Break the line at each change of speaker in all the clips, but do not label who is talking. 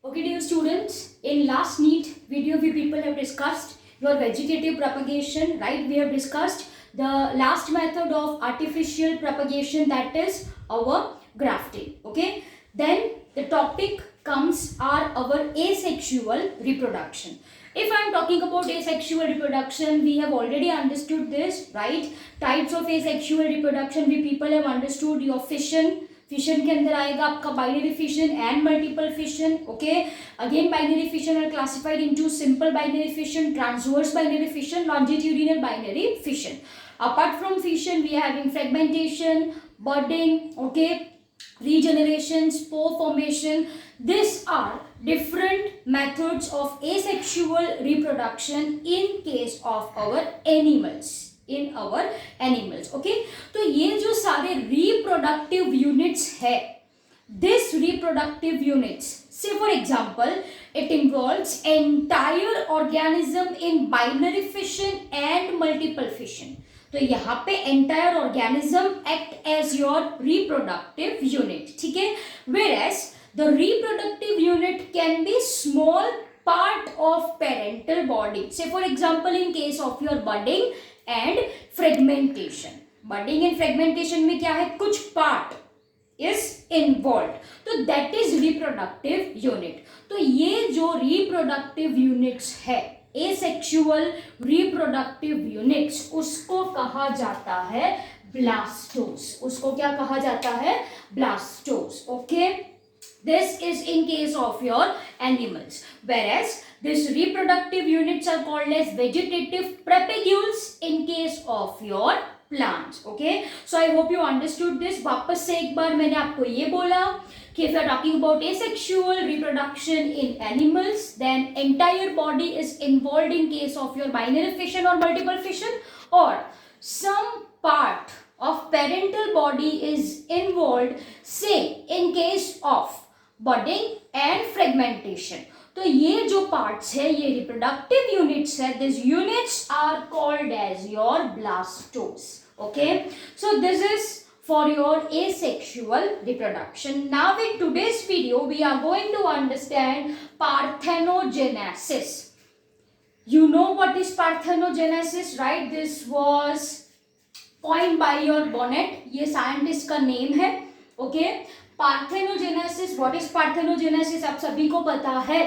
Okay, dear students, in last NEET video we people have discussed your vegetative propagation, right? We have discussed the last method of artificial propagation, that is our grafting. Okay, then the topic comes are our asexual reproduction. If I am talking about asexual reproduction, we have already understood this, right? Types of asexual reproduction we people have understood. Your fission के अंदर आएगा आपका binary fission and multiple fission. Okay, again binary fission are classified into simple binary fission, transverse binary fission, longitudinal binary fission. Apart from fission, we are having fragmentation, budding, okay, regeneration, spore formation. These are different methods of asexual reproduction in case of our animals. In our animals. Okay, तो ये जो सारे reproductive units है, this reproductive units, say for example it involves entire organism in binary fission and multiple fission. तो यहाँ पे entire organism act as your reproductive unit. ठीक है, whereas the reproductive unit can be small part of parental body. Say for example in case of your budding and fragmentation. Budding and fragmentation में क्या है, कुछ part is involved, तो that is reproductive unit. तो ये जो reproductive units है, asexual reproductive units, उसको कहा जाता है blastose. उसको क्या कहा जाता है, blastose. Okay, this is in case of your animals, whereas these reproductive units are called as vegetative propagules in case of your plants. Okay, so I hope you understood this. वापस से एक बार मैंने आपको ये बोला कि if you are talking about asexual reproduction in animals, then entire body is involved in case of your binary fission or multiple fission, or some part of parental body is involved, say in case of budding and fragmentation. तो ये जो parts है, ये reproductive units है, this units are called as your blastos. Okay, so this is for your asexual reproduction. Now in today's video we are going to understand parthenogenesis. You know what is parthenogenesis, right? This was coined by your Bonnet. ये scientist का name है. Okay, parthenogenesis, what is parthenogenesis आप सभी को पता है,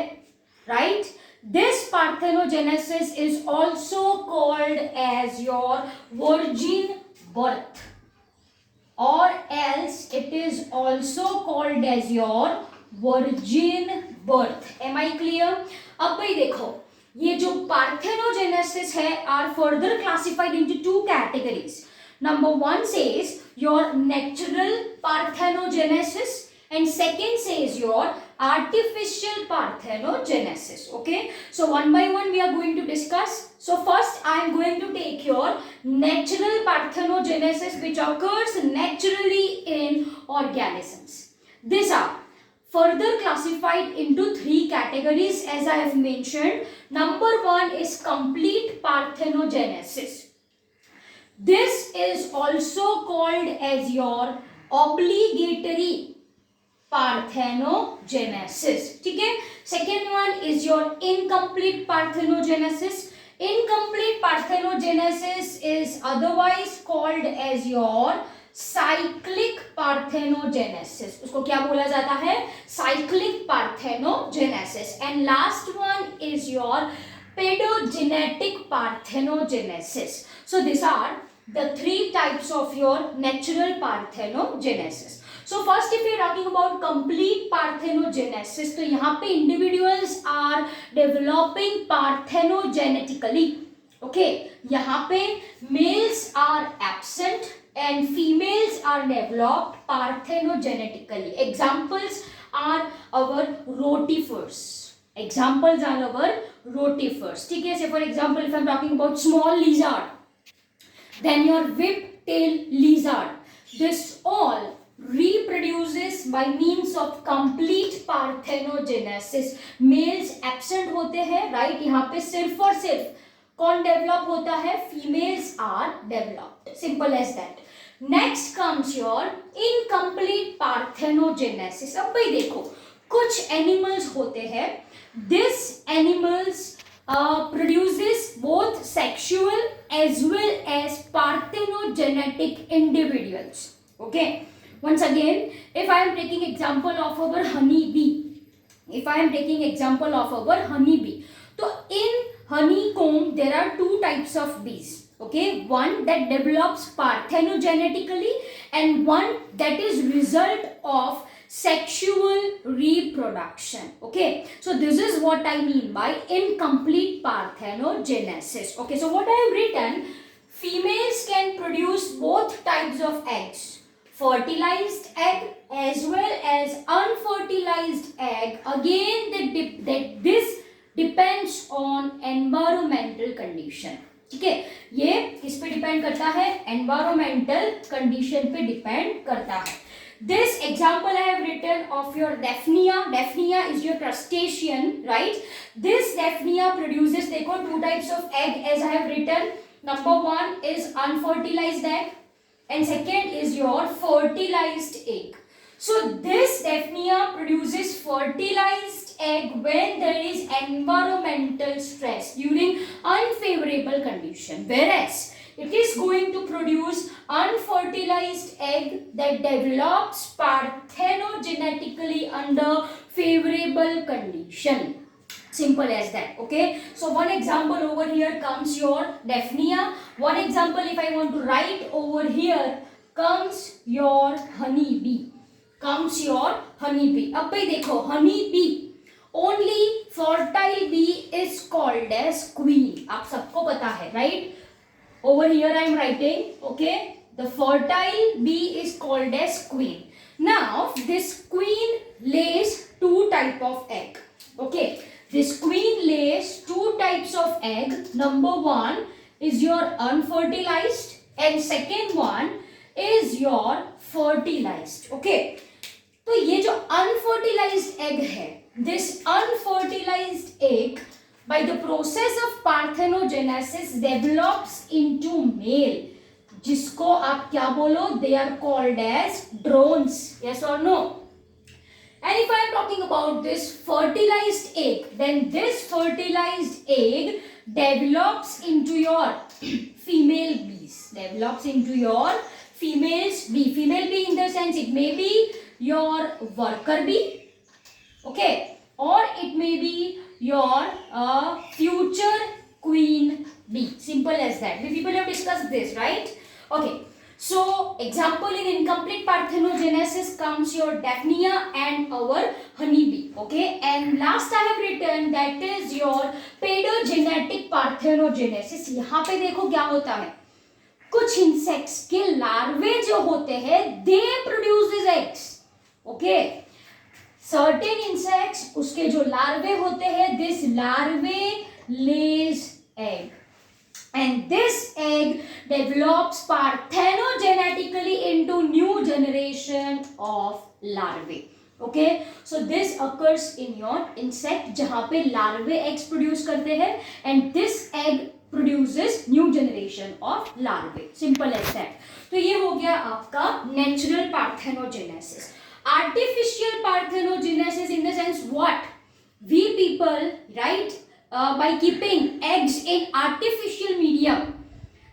right? This parthenogenesis is also called as your virgin birth, or else it is also called as your virgin birth. Am I clear? अब भाई देखो, ये जो पार्थेनोजेनेसिस है are further classified into two categories. Number one says your natural parthenogenesis and second says your artificial parthenogenesis. Okay, so one by one we are going to discuss. So first I am going to take your natural parthenogenesis, which occurs naturally in organisms. These are further classified into three categories as I have mentioned. Number one is complete parthenogenesis. This is also called as your obligatory parthenogenesis. ठीक है, second one is your incomplete parthenogenesis. Incomplete parthenogenesis is otherwise called as your cyclic parthenogenesis. उसको क्या बोला जाता है, cyclic parthenogenesis. And last one is your pedogenetic parthenogenesis. So these are the three types of your natural parthenogenesis. So first if you are talking about complete parthenogenesis, तो यहाँ पे individuals are developing parthenogenetically. Okay, यहाँ पे males are absent and females are developed parthenogenetically. Examples are our rotifers. Examples are our rotifers. ठीक है, say for example if I am talking about small lizard, then your whip-tailed lizard, this all reproduces by means of complete parthenogenesis. Males absent होते हैं, right? यहाँ पे सिर्फ और सिर्फ कौन डेवलप होता है, females are developed. Simple as that. Next comes your incomplete parthenogenesis. अब भाई देखो, कुछ एनिमल्स होते हैं, this animals produces both sexual as well as parthenogenetic individuals. Okay, once again, if I am taking example of our honey bee, so in honeycomb there are two types of bees. Okay, one that develops parthenogenetically and one that is result of sexual reproduction. Okay, so this is what I mean by incomplete parthenogenesis. Okay, so what I have written, females can produce both types of eggs, fertilized egg as well as unfertilized egg. Again, this depends on environmental condition. ठीक है, ये किस पे depend करता है, environmental condition पे depend करता है. This example I have written of your Daphnia. Daphnia is your crustacean, right? This Daphnia produces, देखो, two types of egg as I have written. Number one is unfertilized egg and second is your fertilized egg. So this Daphnia produces fertilized egg when there is environmental stress during unfavorable condition, whereas it is going to produce unfertilized egg that develops parthenogenetically under favorable condition. Simple as that. Okay, so one example over here comes your Daphnia. One example if I want to write over here comes your honey bee. अब भाई देखो, honey bee, only fertile bee is called as queen. आप सबको पता है, right? Over here I am writing, okay, the fertile bee is called as queen. Now this queen lays two type of egg. Okay, this queen lays two types of egg. Number one is your unfertilized and second one is your fertilized. Okay, तो ये जो unfertilized egg है, this unfertilized egg by the process of parthenogenesis develops into male, जिसको आप क्या बोलो, they are called as drones. Yes or no? And if I am talking about this fertilized egg, then this fertilized egg develops into your female bees, female bee in the sense it may be your worker bee, okay, or it may be your future queen bee. Simple as that. We people have discussed this, right? Okay, so example in incomplete parthenogenesis comes your Daphnia and our honey bee. Okay, and last I have written that is your pedogenetic parthenogenesis. यहाँ पे देखो क्या होता है, कुछ insects के लार्वे जो होते हैं they produces eggs. Okay, certain insects, उसके जो लार्वे होते हैं, this larvae lays egg and this egg develops parthenogenetically into new generation of larvae. Okay, so this occurs in your insect जहाँ पे larvae eggs produce करते हैं and this egg produces new generation of larvae. Simple as that. तो ये हो गया आपका natural parthenogenesis. Artificial parthenogenesis in the sense what? We people, right, by keeping eggs in artificial medium,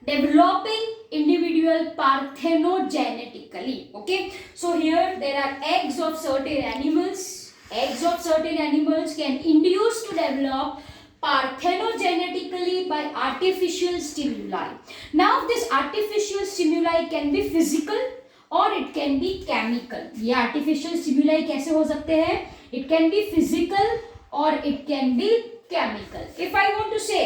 developing individual parthenogenetically. Okay, so here there are eggs of certain animals. Eggs of certain animals can induce to develop parthenogenetically by artificial stimuli. Now this artificial stimuli can be physical और it can be chemical. ये artificial stimuli कैसे हो सकते हैं? It can be physical और it can be chemical. If I want to say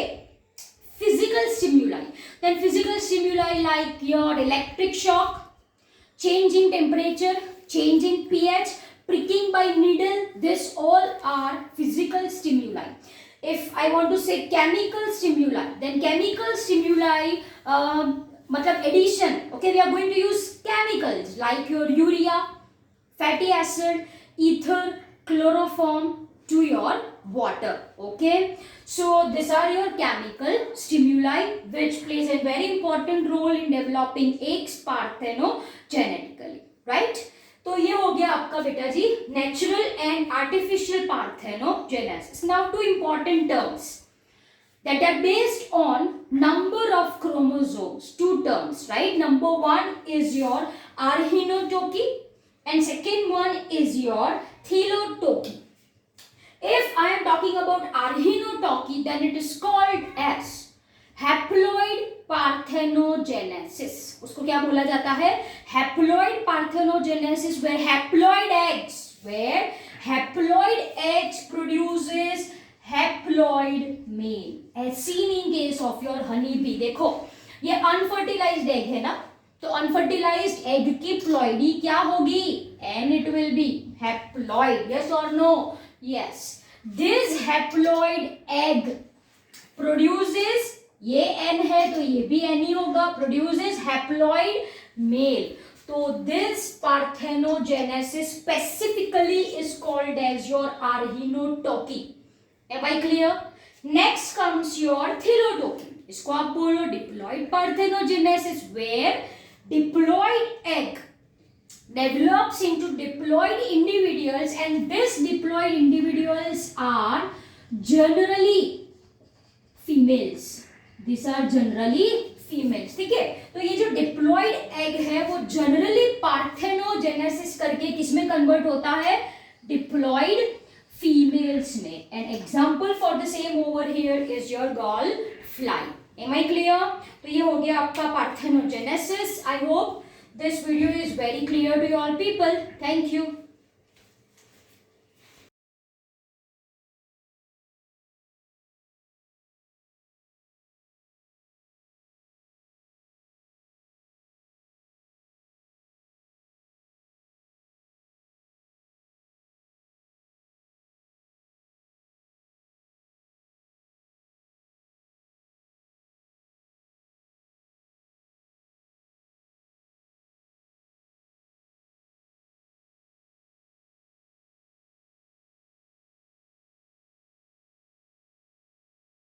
physical stimuli, then physical stimuli like your electric shock, change in temperature, change in pH, pricking by needle, this all are physical stimuli. If I want to say chemical stimuli, then chemical stimuli matlab addition. Okay, we are going to use chemicals like your urea, fatty acid, ether, chloroform to your water. Okay, so these are your chemical stimuli which plays a very important role in developing eggs parthenogenetically, right? तो ये हो गया आपका आपका बेटा जी natural and artificial parthenogenesis. Now two important terms that are based on number of chromosomes. Two terms, right? Number one is your arhinotoky and second one is your thelytoky. If I am talking about arhinotoky, then it is called as haploid parthenogenesis. उसको क्या बोला जाता है? Haploid parthenogenesis, where haploid eggs produces haploid male, as seen in case of your honey bee. देखो ये unfertilised egg है ना, तो अनफर्टिलाइज्ड एग की प्लॉइडी क्या होगी? And it will be haploid. Yes or no? Yes. This haploid egg produces, ये n है तो ये भी एन ही होगा, प्रोड्यूसेस हैप्लॉइड मेल. तो this parthenogenesis specifically is called as your arrhenotoky. Am I clear? Next comes your thelytoky. इसको आप बोलो diploid parthenogenesis, where diploid egg develops into diploid individuals, and these diploid individuals are generally females. These are generally females. ठीक है, तो ये जो diploid egg है वो generally parthenogenesis करके किसमें कन्वर्ट होता है? Diploid females में. An example for the same over here is your gall fly. Am I clear? तो ये हो गया आपका parthenogenesis. I hope this video is very clear to all people. Thank you.